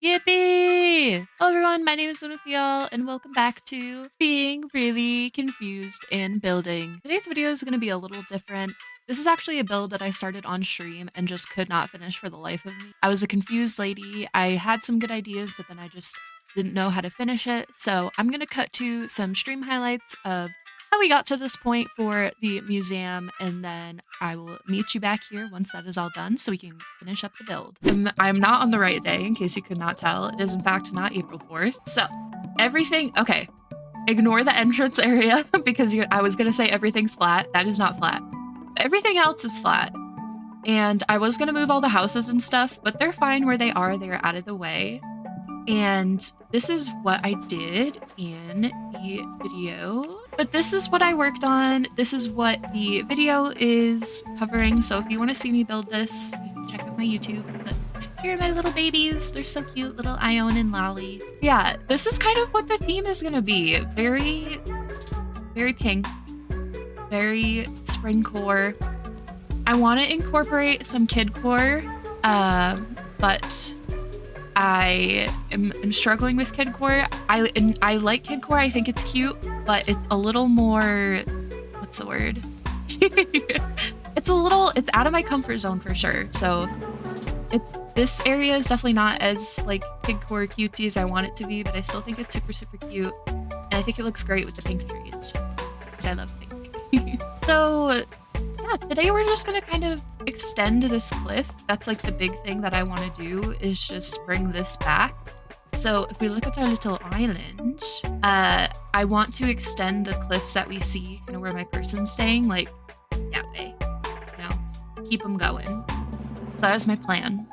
Yippee! Hello everyone, my name is Lunafiall and welcome back to Being Really Confused in Building. Today's video is going to be a little different. This is actually a build that I started on stream and just could not finish for the life of me. I was a confused lady. I had some good ideas, but then I just didn't know how to finish it. So I'm going to cut to some stream highlights of how we got to this point for the museum, and then I will meet you back here once that is all done so we can finish up the build. I'm not on the right day, in case you could not tell. It is in fact not April 4th. So everything, okay, ignore the entrance area because I was gonna say everything's flat. That is not flat. Everything else is flat. And I was gonna move all the houses and stuff, but they're fine where they are. They're out of the way. And this is what I did in the video. But this is what I worked on. This is what the video is covering. So if you want to see me build this, you can check out my YouTube. But here are my little babies. They're so cute, little Ione and Lolly. Yeah, this is kind of what the theme is going to be. Very, very pink. Very springcore. I want to incorporate some kidcore, but I am struggling with kidcore. I like kidcore. I think it's cute, but it's a little more, what's the word? It's out of my comfort zone for sure. So this area is definitely not as like kidcore cutesy as I want it to be, but I still think it's super, super cute. And I think it looks great with the pink trees, because I love pink. So yeah, today we're just gonna kind of extend this cliff. That's like the big thing that I want to do, is just bring this back. So if we look at our little island, I want to extend the cliffs that we see, kind of where my person's staying, like that way, you know, keep them going. That is my plan.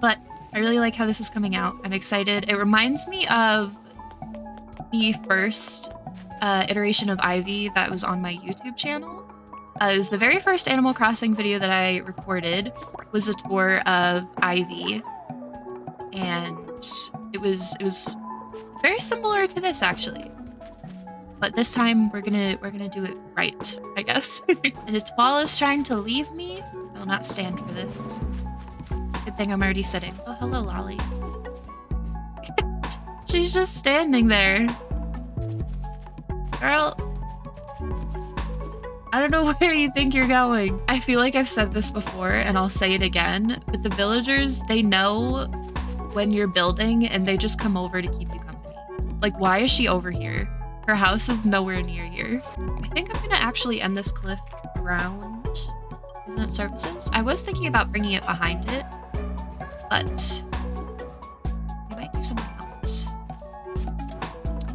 But I really like how this is coming out. I'm excited. It reminds me of the first iteration of Ivy that was on my YouTube channel. It was the very first Animal Crossing video that I recorded, was a tour of Ivy, and it was very similar to this actually, but this time we're gonna do it right, I guess. And if Twala is trying to leave me, I will not stand for this. Good thing I'm already sitting. Oh, hello, Lolly. She's just standing there. Girl, I don't know where you think you're going. I feel like I've said this before and I'll say it again, but the villagers, they know when you're building and they just come over to keep you company. Like, why is she over here? Her house is nowhere near here. I think I'm gonna actually end this cliff around resident services. I was thinking about bringing it behind it, but we might do something else.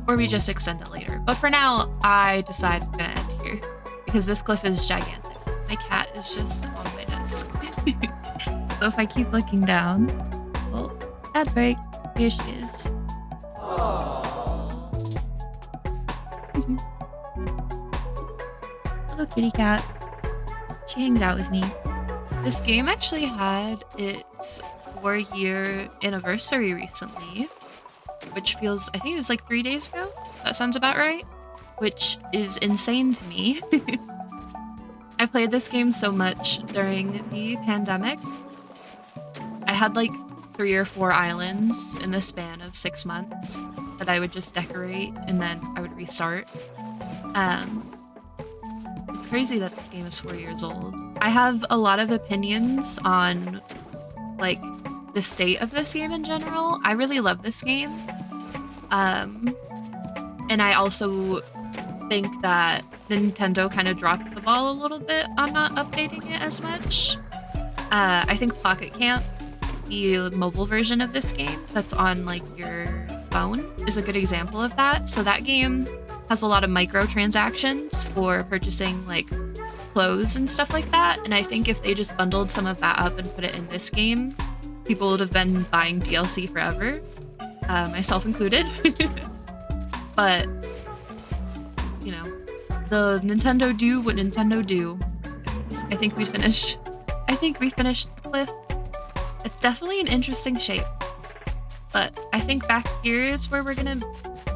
Or we just extend it later. But for now, I decide it's gonna end here, because this cliff is gigantic. My cat is just on my desk. So if I keep looking down, oh, ad break, here she is. Little kitty cat. She hangs out with me. This game actually had its 4-year anniversary recently, which feels, I think it was like 3 days ago. That sounds about right. Which is insane to me. I played this game so much during the pandemic. I had like 3 or 4 islands in the span of 6 months that I would just decorate and then I would restart. It's crazy that this game is 4 years old. I have a lot of opinions on like the state of this game in general. I really love this game. And I also think that Nintendo kind of dropped the ball a little bit on not updating it as much. I think Pocket Camp, the mobile version of this game that's on like your phone, is a good example of that. So that game has a lot of microtransactions for purchasing like clothes and stuff like that. And I think if they just bundled some of that up and put it in this game, people would have been buying DLC forever, myself included. But you know, the Nintendo do what Nintendo do. I think we finished the cliff. It's definitely an interesting shape, but I think back here is where we're gonna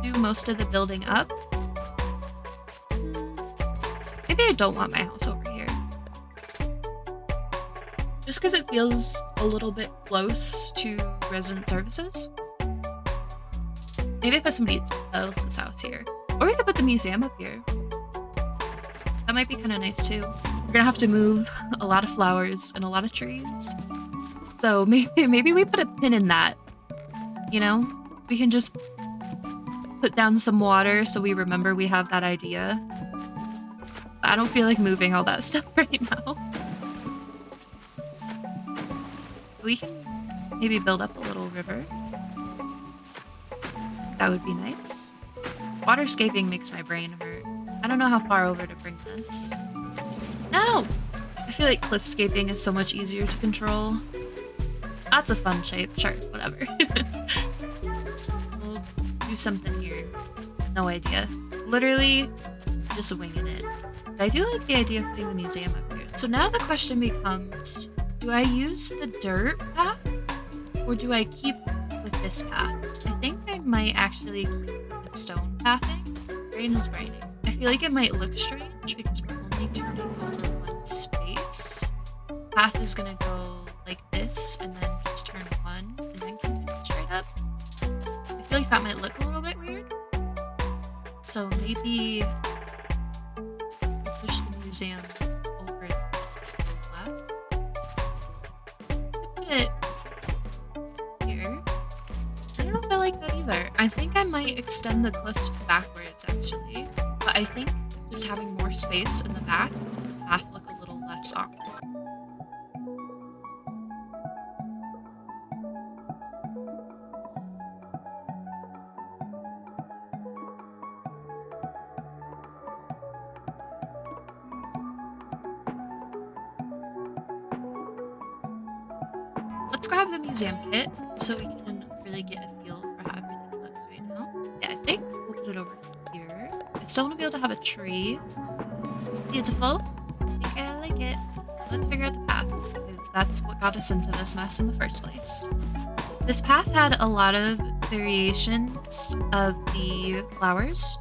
do most of the building up. Maybe I don't want my house over here, just because it feels a little bit close to resident services. Maybe put somebody else's house here. Or we could put the museum up here. That might be kind of nice too. We're gonna have to move a lot of flowers and a lot of trees. So maybe we put a pin in that. You know? We can just put down some water so we remember we have that idea. But I don't feel like moving all that stuff right now. We can maybe build up a little river. That would be nice. Waterscaping makes my brain hurt. I don't know how far over to bring this. No! I feel like cliffscaping is so much easier to control. That's a fun shape. Sure, whatever. We'll do something here. No idea. Literally just winging it. But I do like the idea of putting the museum up here. So now the question becomes, do I use the dirt path or do I keep with this path? I think I might actually keep with the stone pathing. Brain is braining. I feel like it might look strange because we're only turning over one space. Path is gonna go like this and then just turn one and then continue straight up. I feel like that might look a little bit weird. So maybe push the museum over to the left. Put it here. I don't know if I like that either. I think I might extend the cliffs backwards actually. But I think just having more space in the back makes the path look a little less awkward. Let's grab the museum kit so we can really get a feel for how everything looks right now. Yeah, I think we'll put it over here. I still want to be able to have a tree. Beautiful. I think I like it. Let's figure out the path because that's what got us into this mess in the first place. This path had a lot of variations of the flowers.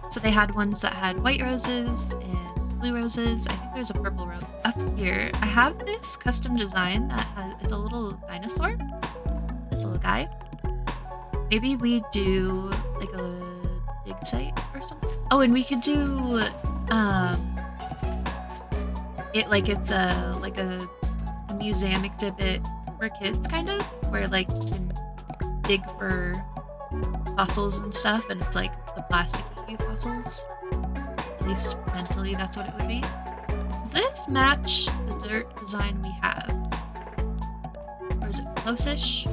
So they had ones that had white roses and blue roses. I think there's a purple rose. Up here, I have this custom design that is a little dinosaur. This little guy. Maybe we do like a dig site or something. Oh, and we could do it like it's a museum exhibit for kids kind of, where like you can dig for fossils and stuff and it's like the plasticky fossils. At least mentally that's what it would be. Does this match the dirt design we have? Or is it close-ish?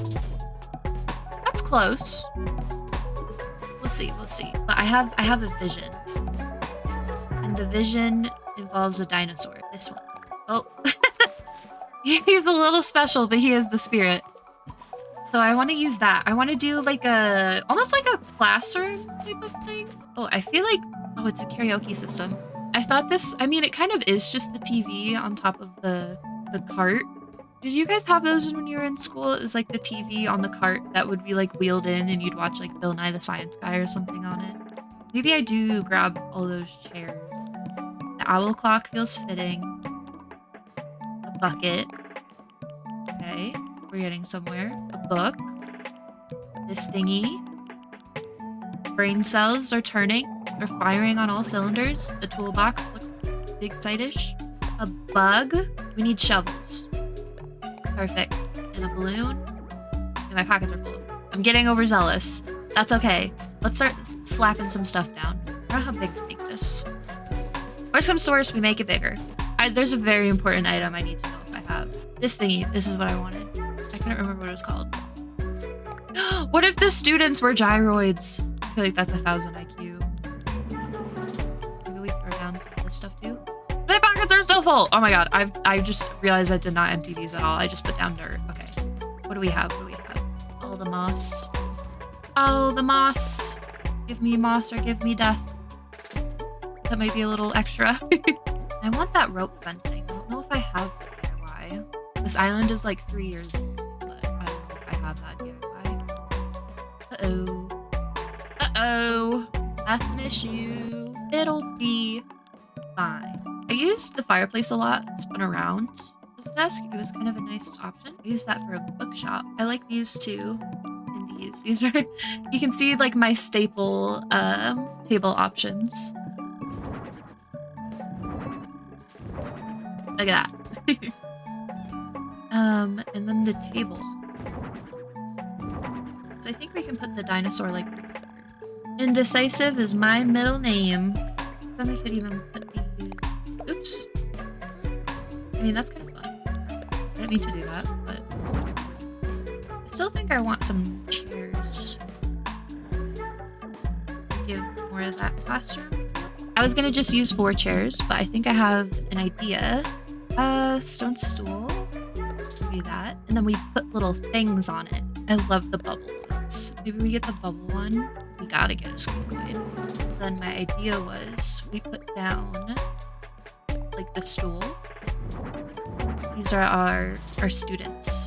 That's close. We'll see. But I have a vision. And the vision involves a dinosaur. This one. Oh. He's a little special, but he is the spirit. So I want to use that. I want to do like almost like a classroom type of thing. Oh, I feel like, oh, it's a karaoke system. I thought this, I mean, it kind of is just the TV on top of the cart. Did you guys have those when you were in school? It was like the TV on the cart that would be like wheeled in and you'd watch like Bill Nye the Science Guy or something on it. Maybe I do grab all those chairs. The owl clock feels fitting. A bucket. Okay, we're getting somewhere. A book. This thingy. Brain cells are turning. They're firing on all cylinders. The toolbox looks big sight-ish. A bug. We need shovels. Perfect. And a balloon. And my pockets are full. I'm getting overzealous. That's okay. Let's start slapping some stuff down. I don't know how big to make this. Worst comes to worst, we make it bigger. There's a very important item I need to know if I have. This thingy. This is what I wanted. I couldn't remember what it was called. What if the students were gyroids? I feel like that's 1,000 IQ. Maybe we throw down some of this stuff too. My pockets are still full. Oh my god, I just realized I did not empty these at all. I just put down dirt. Okay. What do we have? Oh, the moss. Oh, the moss. Give me moss or give me death. That might be a little extra. I want that rope fencing. I don't know if I have DIY. This island is like 3 years old, but I don't know if I have that DIY. Uh-oh. Uh-oh. That's an issue. It'll be fine. I used the fireplace a lot. Spun around as a desk. It was kind of a nice option. I used that for a bookshop. I like these two. And standees. These are, you can see like my staple table options. Look at that. And then the tables. So I think we can put the dinosaur like right here. Indecisive is my middle name. Then we could even put these. Oops. I mean, that's kind of fun. I didn't mean to do that, but I still think I want some chairs. Give more of that classroom. I was gonna just use 4 chairs, but I think I have an idea. Stone stool. Maybe that. And then we put little things on it. I love the bubble ones. Maybe we get the bubble one. We gotta get a squeak coin. Then my idea was we put down like the stool. These are our students.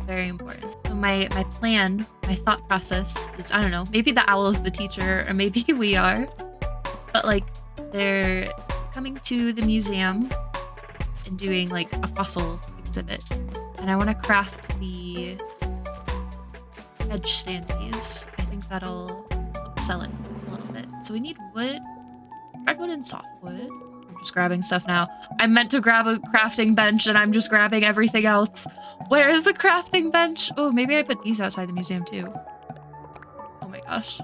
Very important. So my plan, my thought process is, I don't know, maybe the owl is the teacher or maybe we are. But like they're coming to the museum and doing like a fossil exhibit. And I want to craft the edge standees. I think that'll sell it a little bit. So we need wood, hardwood and softwood. I'm just grabbing stuff now. I meant to grab a crafting bench and I'm just grabbing everything else. Where is the crafting bench? Oh, maybe I put these outside the museum too. Oh my gosh.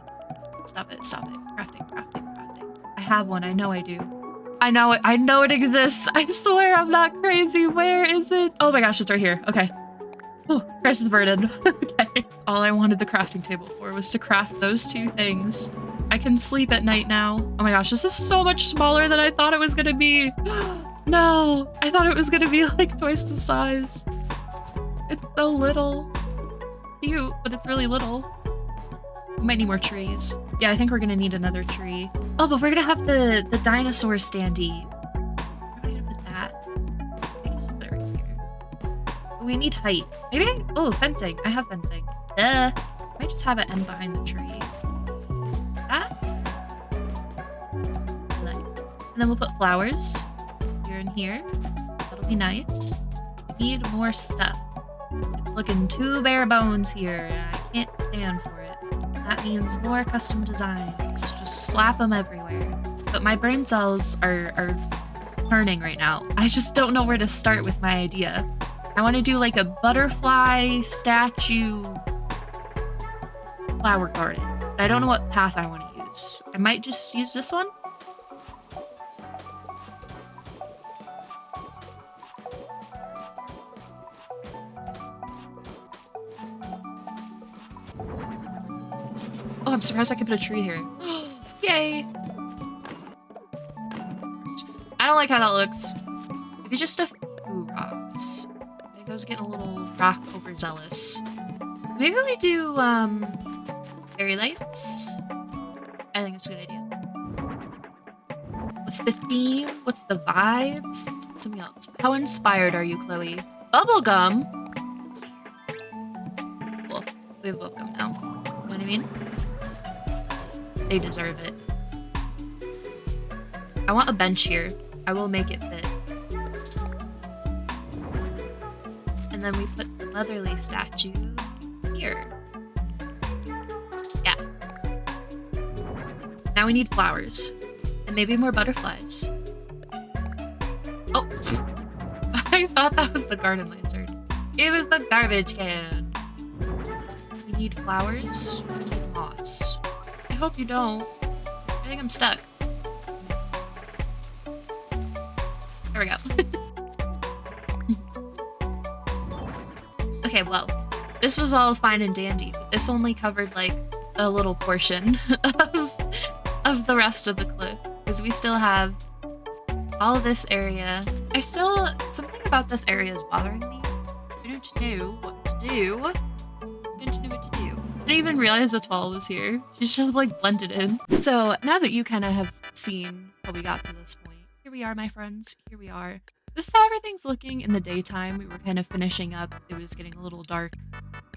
Stop it, stop it. Crafting, crafting, crafting. I have one, I know I do. I know it exists. I swear I'm not crazy. Where is it? Oh my gosh, it's right here. Okay. Oh, crisis burden. Okay. All I wanted the crafting table for was to craft those 2 things. I can sleep at night now. Oh my gosh, this is so much smaller than I thought it was gonna be. No, I thought it was gonna be like twice the size. It's so little. Cute, but it's really little. We might need more trees. Yeah, I think we're gonna need another tree. Oh, but we're gonna have the dinosaur standee. Where am I gonna put that? I can just put it right here. Oh, we need height. Maybe oh, fencing. I have fencing. Duh. I might just have it end behind the tree. That? And then we'll put flowers here and here. That'll be nice. We need more stuff. It's looking too bare bones here, and I can't stand for it. That means more custom designs. Just slap them everywhere. But my brain cells are turning right now. I just don't know where to start with my idea. I want to do like a butterfly statue flower garden. I don't know what path I want to use. I might just use this one. Oh, I'm surprised I can put a tree here. Yay! I don't like how that looks. Maybe just a few rocks. I think I was getting a little rock overzealous. Maybe we do, fairy lights? I think it's a good idea. What's the theme? What's the vibes? Something else. How inspired are you, Chloe? Bubblegum? Cool. We have bubblegum now. You know what I mean? They deserve it. I want a bench here. I will make it fit. And then we put the motherly statue here. Yeah. Now we need flowers. And maybe more butterflies. Oh! I thought that was the garden lantern. It was the garbage can. We need flowers. We need moss. I hope you don't. I think I'm stuck. There we go. Okay, well, this was all fine and dandy, but this only covered like a little portion of the rest of the cliff, because we still have all this area. Something about this area is bothering me. I don't know what to do. I don't know what to do. I didn't even realize Atoll was here. She's just like blended in. So now that you kind of have seen how we got to this point, here we are, my friends. Here we are. This is how everything's looking in the daytime. We were kind of finishing up. It was getting a little dark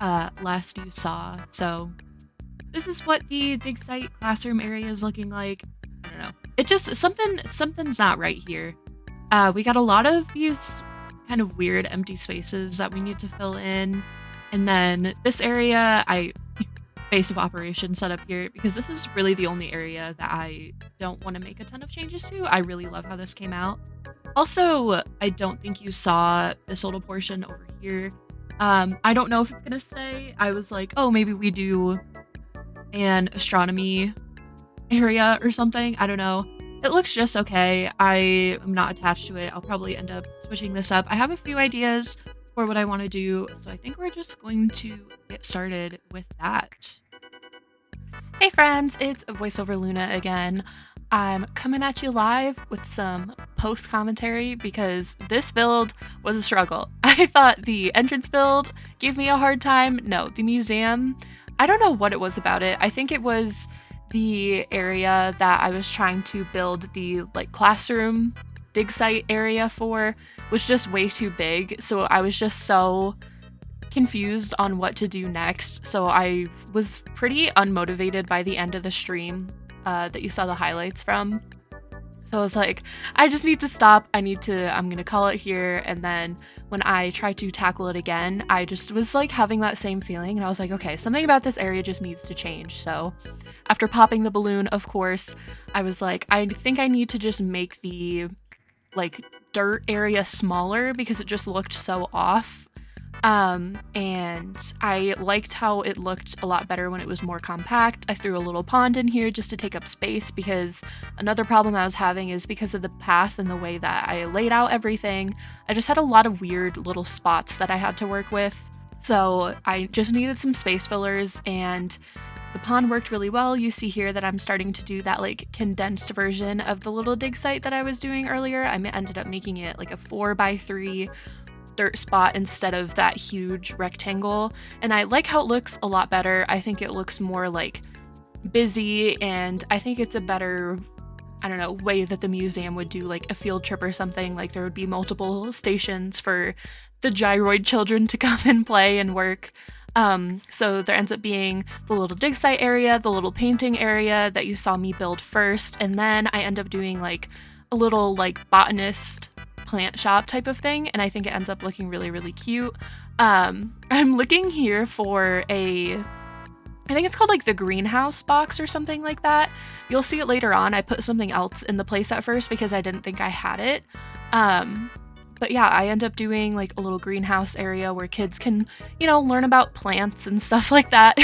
last you saw. So this is what the dig site classroom area is looking like. I don't know. It just, something's not right here. We got a lot of these kind of weird empty spaces that we need to fill in. And then this area, base of operations set up here because this is really the only area that I don't want to make a ton of changes to. I really love how this came out. Also, I don't think you saw this little portion over here. I don't know if it's gonna stay. I was like, oh, maybe we do an astronomy area or something. I don't know. It looks just okay. I am not attached to it. I'll probably end up switching this up. I have a few ideas for what I want to do, so I think we're just going to get started with that. Hey friends, it's VoiceOver Luna again. I'm coming at you live with some post commentary because this build was a struggle. I thought the entrance build gave me a hard time. No, the museum, I don't know what it was about it. I think it was the area that I was trying to build the classroom dig site area for was just way too big. So I was just so confused on what to do next. So I was pretty unmotivated by the end of the stream that you saw the highlights from. So I was like, I just need to stop. I'm gonna call it here. And then when I tried to tackle it again, I just was like having that same feeling. And I was like, okay, something about this area just needs to change. So after popping the balloon, of course, I was like, I think I need to just make the dirt area smaller because it just looked so off. And I liked how it looked a lot better when it was more compact. I threw a little pond in here just to take up space because another problem I was having is because of the path and the way that I laid out everything, I just had a lot of weird little spots that I had to work with. So I just needed some space fillers, and the pond worked really well. You see here that I'm starting to do that condensed version of the little dig site that I was doing earlier. I ended up making it like a 4x3 dirt spot instead of that huge rectangle, and I like how it looks a lot better. I think it looks more busy, and I think it's a better, I don't know, way that the museum would do a field trip or something. There would be multiple stations for the gyroid children to come and play and work. So there ends up being the little dig site area, the little painting area that you saw me build first, and then I end up doing a little botanist plant shop type of thing, and I think it ends up looking really, really cute. I'm looking here for I think it's called the greenhouse box or something like that. You'll see it later on. I put something else in the place at first because I didn't think I had it. But yeah, I end up doing a little greenhouse area where kids can, learn about plants and stuff like that.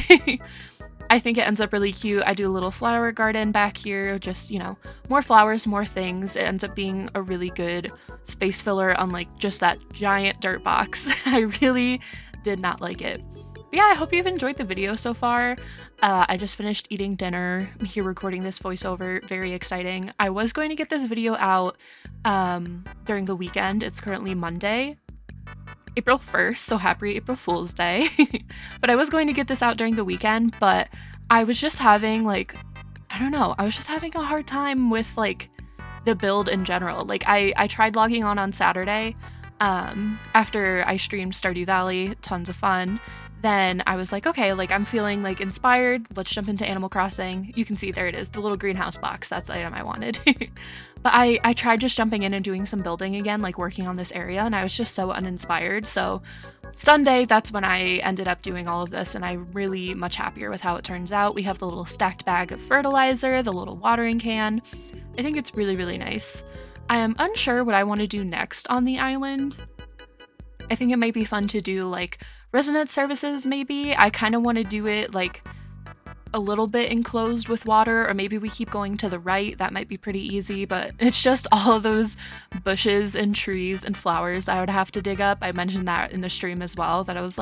I think it ends up really cute. I do a little flower garden back here, just, more flowers, more things. It ends up being a really good space filler on just that giant dirt box. I really did not like it. But yeah, I hope you've enjoyed the video so far. I just finished eating dinner. I'm here recording this voiceover. Very exciting. I was going to get this video out during the weekend. It's currently Monday, April 1st, so happy April Fool's Day. But I was going to get this out during the weekend, but I was just having I don't know, I was just having a hard time with the build in general. I tried logging on Saturday after I streamed Stardew Valley, tons of fun. Then I was like, okay, I'm feeling inspired. Let's jump into Animal Crossing. You can see there it is, the little greenhouse box. That's the item I wanted. But I tried just jumping in and doing some building again, working on this area, and I was just so uninspired. So Sunday, that's when I ended up doing all of this, and I'm really much happier with how it turns out. We have the little stacked bag of fertilizer, the little watering can. I think it's really, really nice. I am unsure what I want to do next on the island. I think it might be fun to do resident services maybe. I kind of want to do it a little bit enclosed with water, or maybe we keep going to the right. That might be pretty easy, but it's just all of those bushes and trees and flowers I would have to dig up. I mentioned that in the stream as well, that I was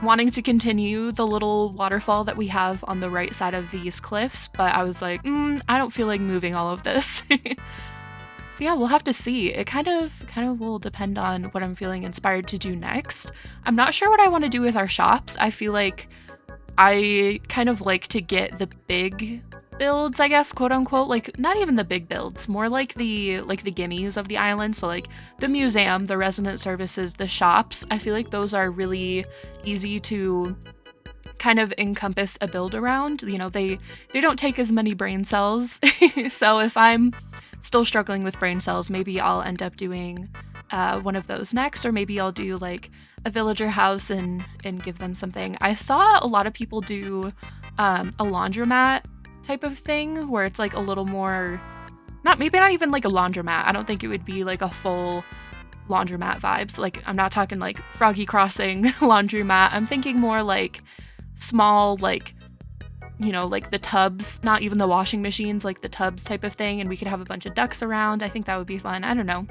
wanting to continue the little waterfall that we have on the right side of these cliffs, but I was like, I don't feel like moving all of this. So yeah, we'll have to see. It kind of will depend on what I'm feeling inspired to do next. I'm not sure what I want to do with our shops. I feel like I kind of like to get the big builds, I guess, quote unquote, not even the big builds, more the gimmies of the island. So the museum, the resident services, the shops. I feel like those are really easy to kind of encompass a build around. They don't take as many brain cells. So if I'm still struggling with brain cells, maybe I'll end up doing one of those next, or maybe I'll do like a villager house and give them something. I saw a lot of people do a laundromat type of thing where it's like a little more, not even like a laundromat. I don't think it would be like a full laundromat vibes. Like I'm not talking like Froggy Crossing laundromat. I'm thinking more like small, like, you know, like the tubs, not even the washing machines, like the tubs type of thing, and we could have a bunch of ducks around. I think that would be fun. I don't know.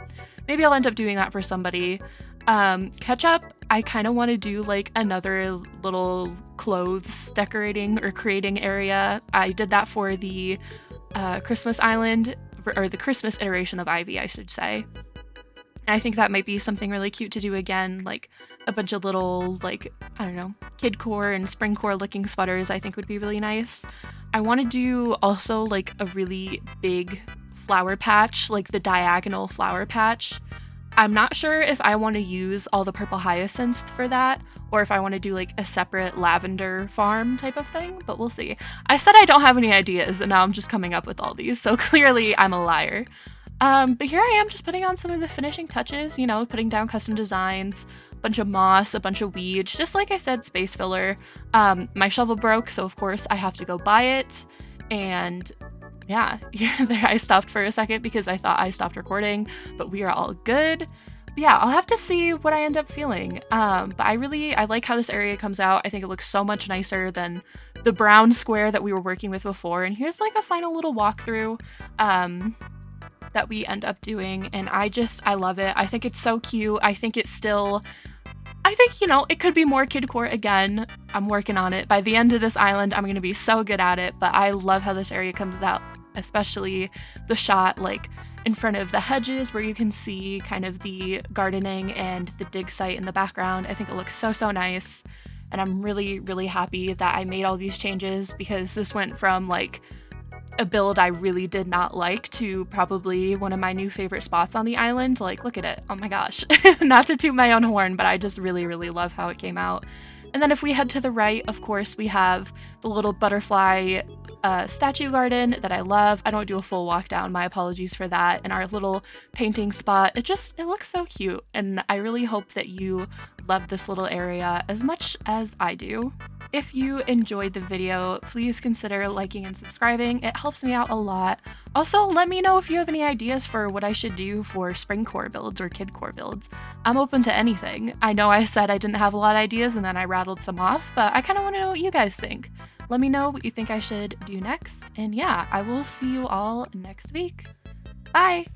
Maybe I'll end up doing that for somebody. Ketchup, I kind of want to do like another little clothes decorating or creating area. I did that for the Christmas Island, or the Christmas iteration of Ivy, I should say. And I think that might be something really cute to do again, like a bunch of little, like, I don't know, kid core and spring core looking sweaters, I think would be really nice. I want to do also like a really big flower patch, like the diagonal flower patch. I'm not sure if I want to use all the purple hyacinths for that, or if I want to do like a separate lavender farm type of thing, but we'll see. I said I don't have any ideas, and now I'm just coming up with all these, so clearly I'm a liar. But here I am just putting on some of the finishing touches, you know, putting down custom designs, a bunch of moss, a bunch of weeds, just like I said, space filler. My shovel broke, so of course I have to go buy it. And yeah, there I stopped for a second because I thought I stopped recording, but we are all good. But yeah, I'll have to see what I end up feeling. But I like how this area comes out. I think it looks so much nicer than the brown square that we were working with before. And here's like a final little walkthrough. That we end up doing, and I love it. I think it's so cute. I think, you know, it could be more kidcore again. I'm working on it. By the end of this island, I'm gonna be so good at it, but I love how this area comes out, especially the shot like in front of the hedges where you can see kind of the gardening and the dig site in the background. I think it looks so nice, and I'm really happy that I made all these changes, because this went from like a build I really did not like to probably one of my new favorite spots on the island. Like, look at it. Oh my gosh. Not to toot my own horn, but I just really love how it came out. And then if we head to the right, of course, we have the little butterfly statue garden that I love. I don't do a full walk down, my apologies for that. And our little painting spot, it looks so cute. And I really hope that you love this little area as much as I do. If you enjoyed the video, please consider liking and subscribing. It helps me out a lot. Also, let me know if you have any ideas for what I should do for spring core builds or kid core builds. I'm open to anything. I know I said I didn't have a lot of ideas and then I rattled some off, but I kind of want to know what you guys think. Let me know what you think I should do next. And yeah, I will see you all next week. Bye!